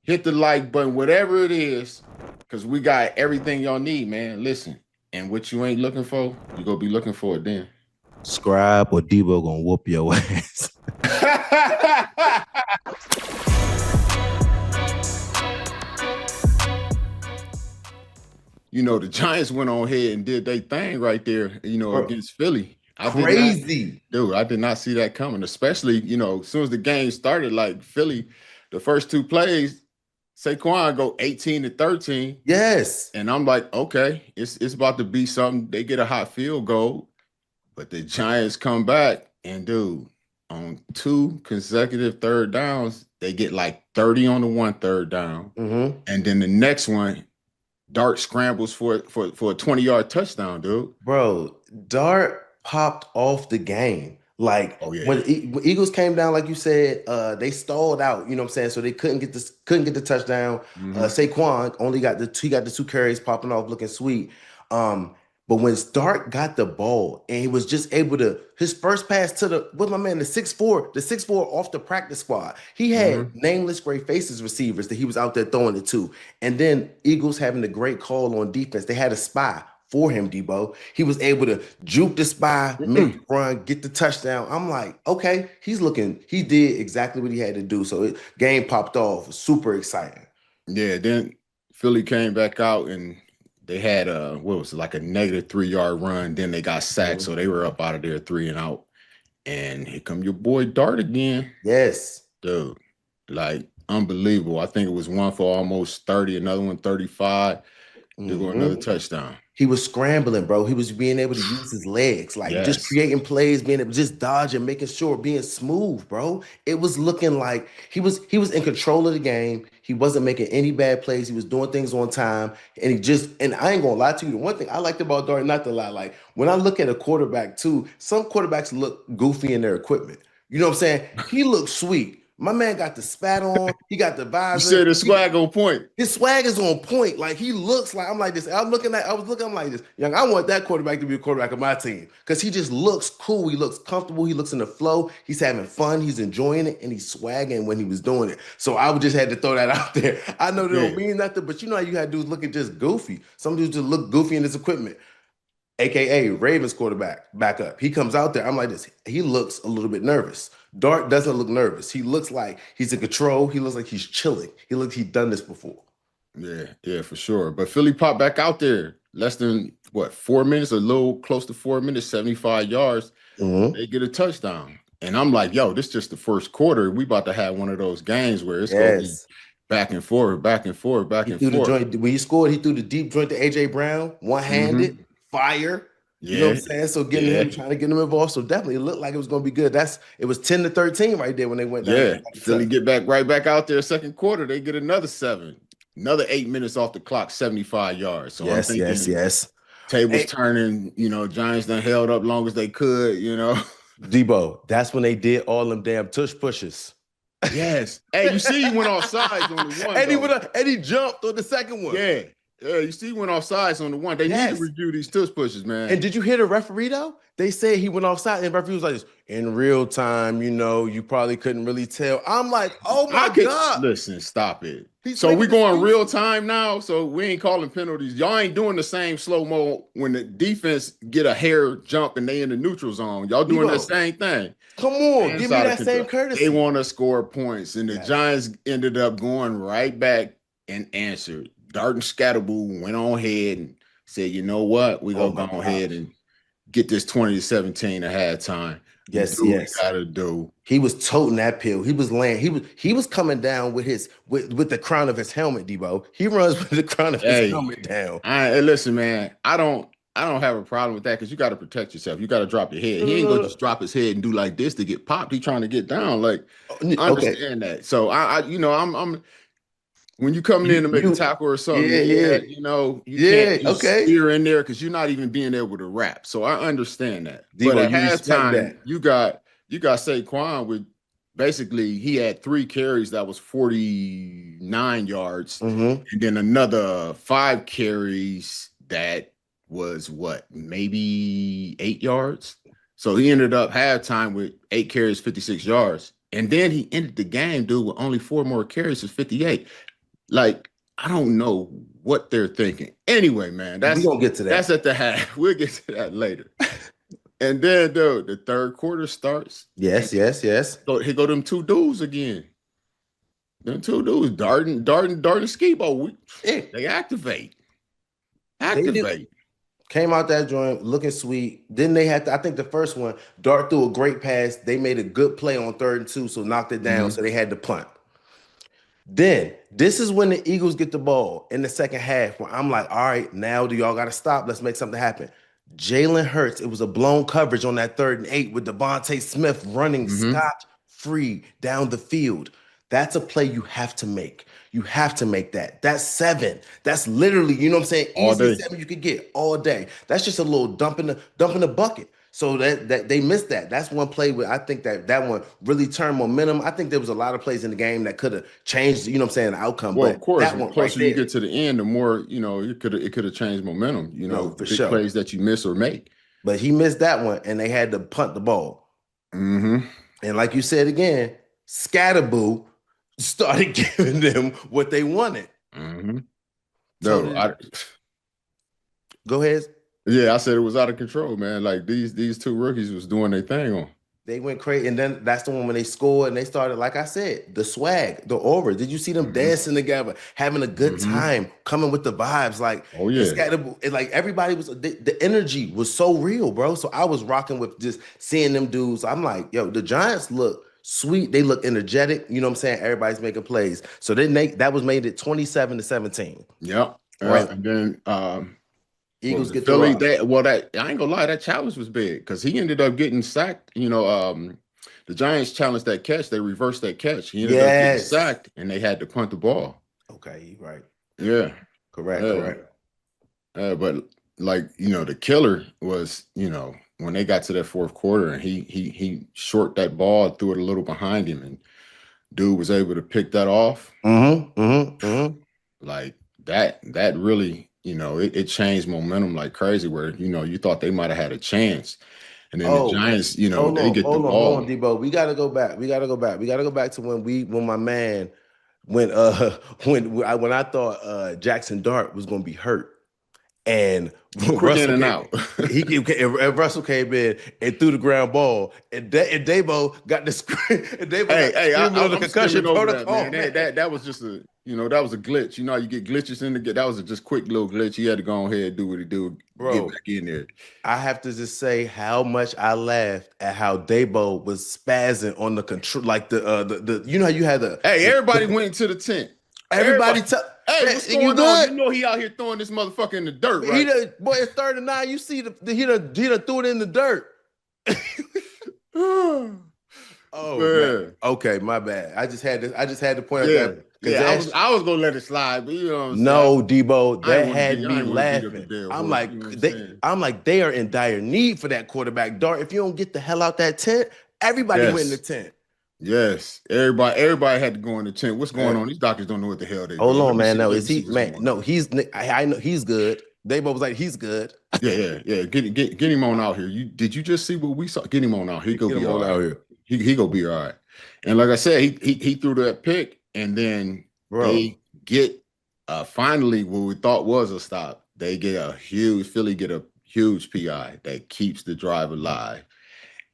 hit the like button, whatever it is, because we got everything y'all need, man. Listen, and what you ain't looking for, you gonna be looking for it then. Scribe or Deebo gonna whoop your ass. The Giants went on ahead and did their thing right there, Bro, against Philly. crazy. I did not see that coming, especially, as soon as the game started, like Philly, the first two plays, Saquon go 18-13. Yes. And I'm like, okay, it's about to be something. They get a hot field goal, but the Giants come back and dude, on two consecutive third downs, they get like 30 on the one third down. Mm-hmm. And then the next one, Dart scrambles for a 20-yard touchdown, dude. Bro, Dart popped off the game. Like Oh yeah. when when Eagles came down, like you said, they stalled out. You know what I'm saying? So they couldn't get the touchdown. Mm-hmm. Saquon only got the two carries popping off, looking sweet. Um, but when Dart got the ball and he was just able to his first pass to what's my man, the 6'4", off the practice squad. He had Mm-hmm. nameless great faces receivers that he was out there throwing it to. And then Eagles having a great call on defense. They had a spy for him, Deebo. He was able to juke the spy, make the run, get the touchdown. I'm like, okay, he did exactly what he had to do. So game popped off. Super exciting. Yeah, then Philly came back out and they had what was it, like a negative 3-yard run. Then they got sacked, Mhm. so they were up out of there 3-and-out. And here come your boy Dart again. Yes. Dude, like unbelievable. I think it was one for almost 30, another one 35. There go another Mhm. touchdown. He was scrambling, bro. He was being able to use his legs, like just Yes. creating plays, being able to just dodge and making sure, being smooth, bro. It was looking like he was in control of the game. He wasn't making any bad plays. He was doing things on time, and and I ain't gonna lie to you. The one thing I liked about Dart, not to lie, like when I look at a quarterback too, some quarterbacks look goofy in their equipment. You know what I'm saying? He looks sweet. My man got the spat on. He got the You visor. said the swag on point. His swag is on point. Like he looks like I'm like this. I'm like this. Young, I want that quarterback to be a quarterback of my team. Because he just looks cool. He looks comfortable. He looks in the flow. He's having fun. He's enjoying it. And he's swagging when he was doing it. So I would just had to throw that out there. I know they don't Yeah. mean nothing, but you know how you had dudes looking just goofy. Some dudes just look goofy in his equipment. AKA Ravens quarterback backup. He comes out there. I'm like this. He looks a little bit nervous. Dart doesn't look nervous. He looks like he's in control. He looks like he's chilling. He looks he's done this before. Yeah, for sure. But Philly popped back out there less than what, 4 minutes, a little close to 4 minutes, 75 yards. Mhm. They get a touchdown. And I'm like, yo, this is just the first quarter. We about to have one of those games where it's gonna be Yes. back and forth, back and forth, back He and threw the forth. joint when he scored. He threw the deep joint to AJ Brown, one-handed, Mm-hmm. fire. You know what Yeah, I'm saying? So yeah, trying to get him involved. So definitely it looked like it was going to be good. It was 10-13 right there when they went down. yeah. Philly get right back out there second quarter. They get another 7, another 8 minutes off the clock, 75 yards. So I'm Yes, yes, thinking yes. tables Hey, turning, Giants done held up long as they could. Debo, that's when they did all them damn tush pushes. Yes. Hey, you see, he went off sides on the one, though. And he jumped on the second one. Yeah. Yeah, you see, he went off sides on the one. They need to Yes. review these tush pushes, man. And did you hear the referee though? They said he went offside, and the referee was like this. In real time, you probably couldn't really tell. I'm like, oh I my could God. listen, stop it. He's So we making going excuses. real time now. So we ain't calling penalties. Y'all ain't doing the same slow mo when the defense get a hair jump and they in the neutral zone. Y'all doing that Debo, same thing. come on, Man's give me out of that same control. They courtesy. want to score points, and the Yes. Giants ended up going right back and answered. Dart and Scatterboo went on ahead and said, you know what? We're Oh going to my go ahead gosh. and get this 20-17 at halftime. We Yes, do what we yes. got to do. He was toting that pill. He was laying. He was coming down with with the crown of his helmet, Debo. He runs with the crown of his Hey, helmet down. listen, man. I don't have a problem with that because you got to protect yourself. You got to drop your head. No, He no, ain't no, gonna no. just drop his head and do like this to get popped. He trying to get down. Like, I Okay. understand that. So I'm when you coming in You to make a you tackle or something, yeah, your yeah. head, you can't Yeah, just okay. spear in there because you're not even being able to wrap. So I understand that. But Debo, at you respect halftime, that. you got Saquon with basically he had 3 carries that was 49 yards, Hmm. and then another 5 carries that was what, maybe 8 yards. So he ended up halftime with 8 carries, 56 yards. And then he ended the game, dude, with only 4 more carries for 58. Like, I don't know what they're thinking. Anyway, man, We gonna get to that's that. at the half. We'll get to that later. And then, dude, the third quarter starts, and Yes, yes, yes. here go them two dudes again. Them two dudes, Darden, Skibo. Yeah, They they did. activate. Came out that joint looking sweet. Then they had to, I think the first one, Dart threw a great pass. They made a good play on 3rd and 2, so knocked it down. Mm-hmm. So they had to punt. Then this is when the Eagles get the ball in the second half. Where I'm like, all right, now do y'all got to stop? Let's make something happen. Jalen Hurts, it was a blown coverage on that 3rd and 8 with Devontae Smith running Mm-hmm. scot free down the field. That's a play you have to make. You have to make that. That's 7. That's literally, you know what I'm saying? All Easy day. 7 you could get all day. That's just a little dump in the bucket. So that they missed that. That's one play where I think that one really turned momentum. I think there was a lot of plays in the game that could have changed, you know what I'm saying, the outcome. Well, of But course, that the one right closer you there, get to the end, the more, it could have changed momentum, no, for big sure. plays that you miss or make. But he missed that one, and they had to punt the ball. Mm-hmm. And like you said again, Scatterboo started giving them what they wanted. Mm-hmm. So No, go ahead. yeah, I said it was out of control, man. Like these two rookies was doing their thing on. They went crazy, and then that's the one when they scored and they started, like I said, the swag, the aura. Did you see them Mm-hmm. dancing together, having a good Mm-hmm. time, coming with the vibes? Like Oh and yeah. Scatterboo, and like everybody was, the energy was so real, bro. So I was rocking with just seeing them dudes. I'm like, yo, the Giants look sweet. They look energetic. You know what I'm saying? Everybody's making plays. So then that was made it 27-17, Yep. right? And then what Eagles was it? get the Philly? rock. That I ain't gonna lie, that challenge was big because he ended up getting sacked. The Giants challenged that catch. They reversed that catch. He ended up getting Yes. sacked, and they had to punt the ball. Okay, right. Yeah. Correct, Yeah. correct. But like the killer was when they got to that fourth quarter and he short that ball, threw it a little behind him, and dude was able to pick that off. Mm-hmm. Mm-hmm. Mm-hmm. Like that really it changed momentum like crazy. Where you thought they might have had a chance, and then the Oh, Giants hold they on, get the hold on, ball. Deebo. We gotta go back. We gotta go back. We gotta go back to when my man when when I thought Jaxson Dart was gonna be hurt. And Quick in Russell and came, out. and Russell came in and threw the ground ball, and Deebo got the and Deebo got the Hey, screaming on the I'm concussion skimming over that, protocol, man. man. That was just that was a glitch. How you get glitches in the get. That was a just quick little glitch. He had to go ahead and do what he do, get Bro, back in there. I have to just say how much I laughed at how Deebo was spazzing on the control, like the you know how you had Hey, everybody the went into the tent. Everybody, everybody tell hey, man, what's you going on? good? You know he out here throwing this motherfucker in the dirt, He right? done, boy, it's 3rd and 9. You see he done threw it in the dirt. Oh man. Man. Okay, my bad. I just had to point out Yeah. that because Yeah, that's I was gonna let it slide, but you know what I'm saying? no, Debo, I ain't that want to had beat I me ain't want to beat up the laughing. dead I'm horse, like you know what I'm they saying? I'm like they are in dire need for that quarterback. Dart, if you don't get the hell out that tent, everybody went in the Yes. tent. Yes. Everybody had to go in the tent. What's going Eh, on? These doctors don't know what the hell they're Hold doing. on, man. No, Let is me see he what's man? going No, on. I know he's good. Debo was like, he's good. Yeah. Get him on out here. Did you just see what we saw? Get him on out. He Get go be him all on out right. here. He go be all right. And like I said, he threw that pick, and then Bro. they get finally what we thought was a stop. They get a huge Philly get a huge PI that keeps the drive alive,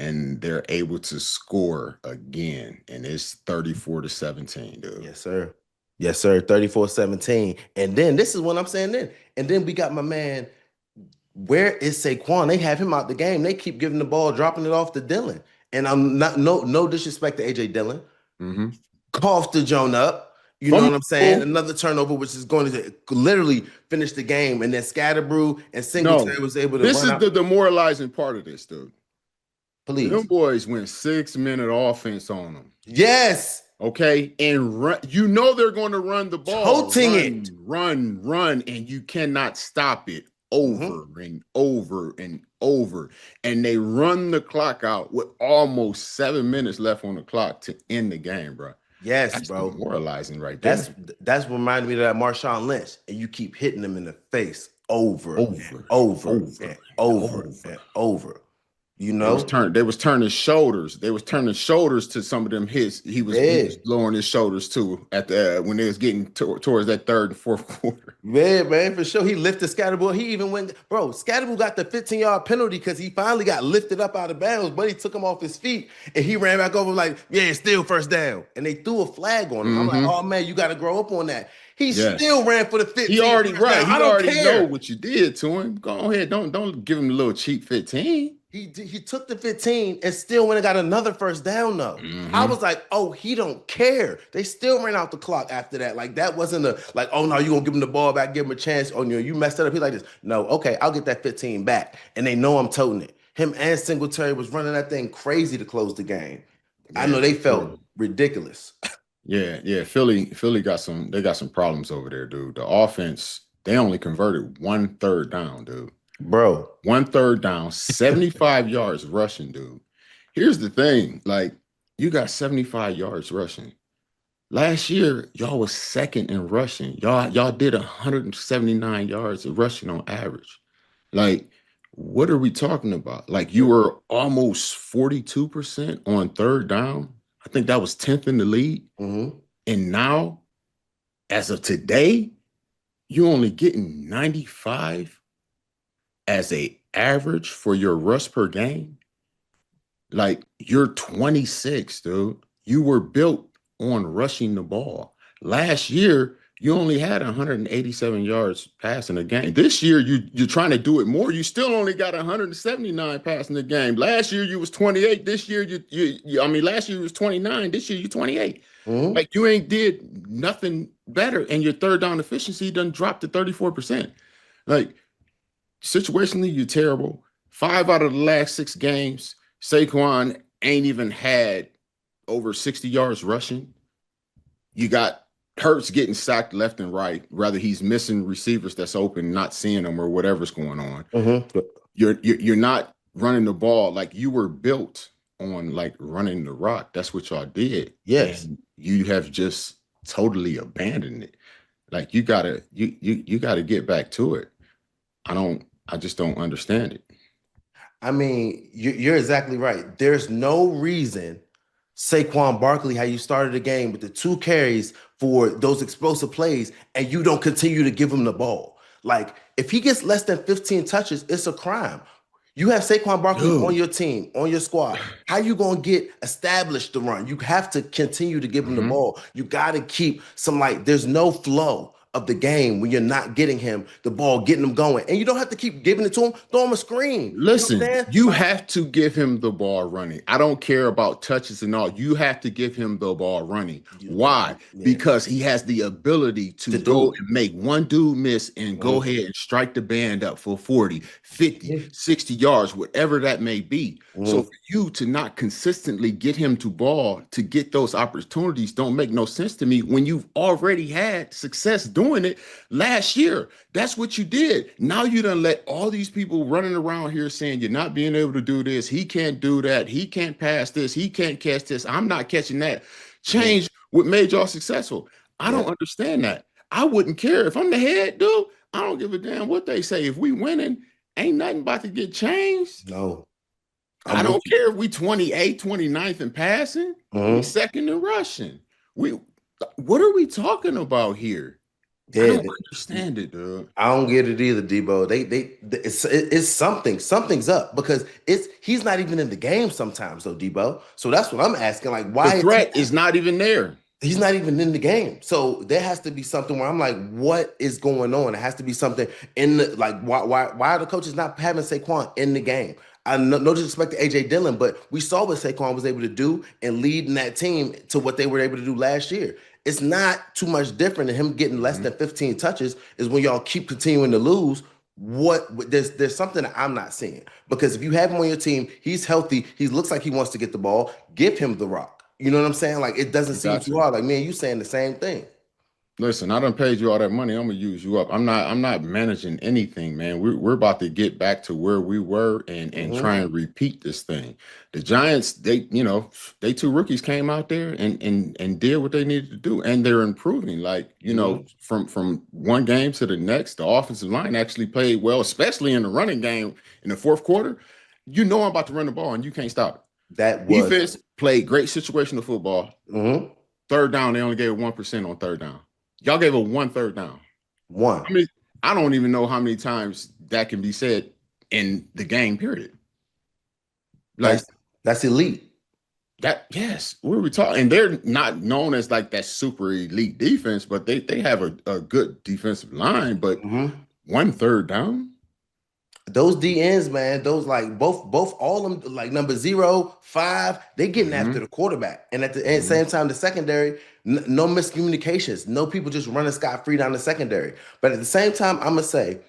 and they're able to score again, and it's 34-17, dude. Yes, sir. Yes, sir. 34-17. And then this is what I'm saying then. And then we got my man. Where is Saquon? They have him out the game. They keep giving the ball, dropping it off to Dillon. And I'm not no disrespect to AJ Dillon. Mm-hmm. Coughed the Joan up. You know what I'm saying? Fumble. Another turnover, which is going to literally finish the game. And then Scatterbrew and Singletary No, was able to this run is the out. demoralizing part of this, dude. Them Please. boys went 6 minute offense on them. Yes. Okay, and run. They're going to run the ball, Toting it. run, and you cannot stop it Mhm. over and over and over. And they run the clock out with almost 7 minutes left on the clock to end the game, bro. Yes, That's bro. demoralizing right there. That's reminded me of that Marshawn Lynch, and you keep hitting them in the face over and Over, over over, and and over over. and over. You They was know, turn they was turning shoulders. They was turning shoulders to some of them hits. He was yeah. lowering his shoulders too at the when they was getting towards that third and fourth quarter. Yeah, man, for sure. He lifted Scatterbull. He even went, bro. Scatterbull got the 15-yard penalty because he finally got lifted up out of bounds, but he took him off his feet and he ran back over like, yeah, it's still first down. And they threw a flag on him. I'm like, Mm-hmm. oh man, you got to grow up on that. He still Yes. ran for the He 15 already first right. down. I He don't already know care. what you did to him. Go ahead. Don't give him a little cheap 15. He took the 15 and still went and got another first down though. I Mm-hmm. was like, oh, he don't care. They still ran out the clock after that. Like that wasn't a like, oh no, you gonna give him the ball back, give him a chance. Oh, you messed that up. He's like this. No, okay, I'll get that 15 back. And they know I'm toting it. Him and Singletary was running that thing crazy to close the game. I know Yeah, they for sure. felt ridiculous. Yeah. Philly got some problems over there, dude. The offense, they only converted one third down, dude. Bro. One third down, 75 yards rushing, dude. Here's the thing, like you got 75 yards rushing. Last year, y'all was second in rushing. Y'all did 179 yards of rushing on average. Like, what are we talking about? Like, you were almost 42% on third down. I think that was 10th in the league. Mhm. And now, as of today, you only getting 95 as a average for your rush per game. Like, you're 26, dude. You were built on rushing the ball. Last year, you only had 187 yards passing a game. This year, you're trying to do it more. You still only got 179 passing the game. Last year, you was 28. This year, I mean, last year you was 29. This year, you 28. Mhm. Like you ain't did nothing better, and your third down efficiency done dropped to 34%. Like situationally, you're terrible. 5 out of the last 6 games, Saquon ain't even had over 60 yards rushing. You got Hurts getting sacked left and right. Rather, he's missing receivers that's open, not seeing them or whatever's going on. Mhm. You're not running the ball like you were built on, like running the rock. That's what y'all did, Yes. and you have just totally abandoned it. Like you gotta get back to it. I just don't understand it. I mean, you're exactly right. There's no reason Saquon Barkley, how you started the game with the 2 carries for those explosive plays, and you don't continue to give him the ball. Like, if he gets less than 15 touches, it's a crime. You have Saquon Barkley on Dude. your team, on your squad. How you gonna get established the run? You have to continue to give him the Mhm. ball. You got to keep some like. There's no flow of the game when you're not getting him the ball, getting him going, and you don't have to keep giving it to him. Throw him a screen. You know what I'm Listen, saying? you Like, have to give him the ball running. I don't care about touches and all. You have to give him the ball running. Why? yeah, Because he has the ability to to do go it. and make one dude miss and go Mhm. ahead and strike the band up for 40, 50, Yeah. 60 yards, whatever that may be. So for Mhm. you to not consistently get him to ball to get those opportunities don't make no sense to me when you've already had success doing it last year. That's what you did. Now you done let all these people running around here saying you're not being able to do this. He can't do that. He can't pass this. He can't catch this. I'm not catching that. Mhm. Change what made y'all successful. I don't Yeah. understand that. I wouldn't care if I'm the head, dude. I don't give a damn what they say. If we winning, ain't nothing about to get changed. No, I I'm with don't you. care if we 28, 29th in passing. We Mhm. second in rushing. We what are we talking about here? I Yeah, don't understand it, dude. I don't get it either, Debo. It's something. Something's up because he's not even in the game sometimes, though, Debo. So that's what I'm asking. Like, The why is he? threat is not even there. He's not even in the game. So there has to be something where I'm like, what is going on? It has to be something in the like why are the coaches not having Saquon in the game? I no disrespect to AJ Dillon, but we saw what Saquon was able to do and leading that team to what they were able to do last year. It's not too much different than him getting less Mhm. than 15 touches, is when y'all keep continuing to lose. There's something that I'm not seeing. Because if you have him on your team, he's healthy, he looks like he wants to get the ball, give him the rock. You know what I'm saying? Like it doesn't I seem got too you. hard. Like man, you saying the same thing. Listen, I done paid you all that money. I'm gonna use you up. I'm not managing anything, man. We're about to get back to where we were and Hmm. try and repeat this thing. The Giants, they 2 rookies came out there and did what they needed to do, and they're improving. Like, Hmm. from one game to the next, the offensive line actually played well, especially in the running game in the fourth quarter. you know I'm about to run the ball and you can't stop That it. was Defense played great situational football. mhm, Third down, they only gave 1% on third down. Y'all gave a one third down. one. I mean, I don't even know how many times that can be said in the game, period. Like That's that's elite. that, yes. What are we talking? And they're not known as like that super elite defense, but they have a good defensive line. But Mhm. one third down. Those DNs, man, those like both all of them like number 0, 5, they getting after Mm-hmm, the quarterback. And at the mm-hmm, same time, the secondary, no miscommunications, no people just running scot-free down the secondary. But at the same time, I'm gonna say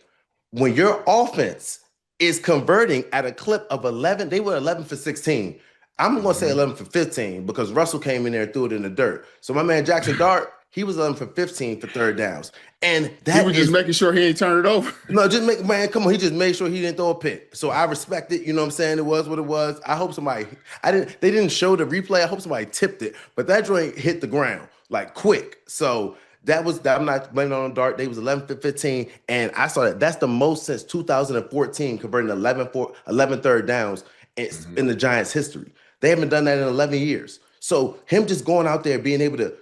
when your offense is converting at a clip of 11, they were 11 for 16. I'm going to say mm-hmm. 11 for 15 because Russell came in there and threw it in the dirt. So my man Jaxson Dart, he was 11 for 15 for third downs. And He that was just is making sure he ain't turned it over. no, just make man, come on. He just made sure he didn't throw a pick. So I respect it. You know what I'm saying? It was what it was. I hope somebody they didn't show the replay. I hope somebody tipped it. But that joint hit the ground like quick. So that was I'm not blaming on Dart. They was 11 for 15. And I saw that. That's the most since 2014, converting 11 third downs Mm-hmm. in the Giants' history. They haven't done that in 11 years. So him just going out there being able to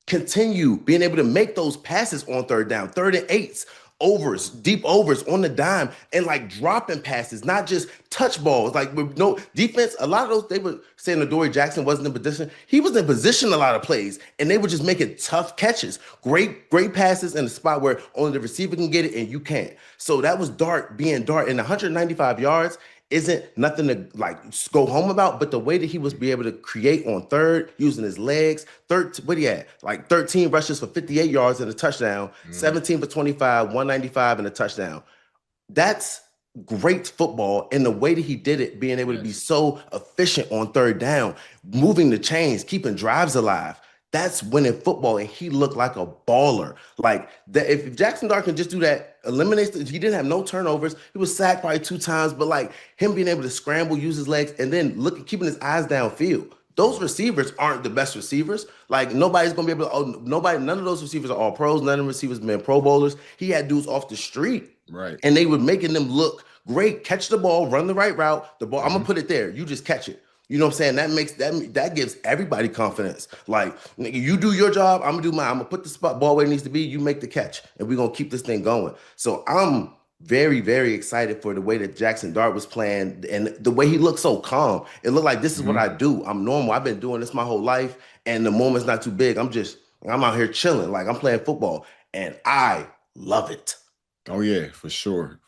continue being able to make those passes on third down, third and eights, overs, deep overs on the dime, and like dropping passes, not just touch balls. Like with no defense, a lot of those they were saying Adoree Jackson wasn't in position. He was in position a lot of plays, and they were just making tough catches, great passes in a spot where only the receiver can get it and you can't. So that was Dart being Dart, and 195 yards isn't nothing to like go home about, but the way that he was be able to create on third using his legs, what he had like 13 rushes for 58 yards and a touchdown, Mm-hmm. 17 for 25, 195 and a touchdown. That's great football. And the way that he did it, being able to be Yes. so efficient on third down, moving the chains, keeping drives alive. That's winning football, and he looked like a baller. Like that, if Jaxson Dart can just do that, eliminates. He didn't have no turnovers. He was sacked probably 2 times, but like him being able to scramble, use his legs, and then keeping his eyes downfield. Those receivers aren't the best receivers. Like nobody's gonna be able to. Oh, nobody. None of those receivers are all pros. None of the receivers been Pro Bowlers. He had dudes off the street Right. and they were making them look great. Catch the ball, run the right route. The ball, I'm Mm-hmm. gonna put it there. You just catch it. You know what I'm saying? That makes that gives everybody confidence. Like you do your job, I'm gonna do mine. I'm gonna put the spot ball where it needs to be. You make the catch, and we're gonna keep this thing going. So I'm very, very excited for the way that Jaxson Dart was playing and the way he looked so calm. It looked like this is what Mm-hmm. I do. I'm normal. I've been doing this my whole life, and the moment's not too big. I'm out here chilling, like I'm playing football, and I love it. Oh yeah, for sure.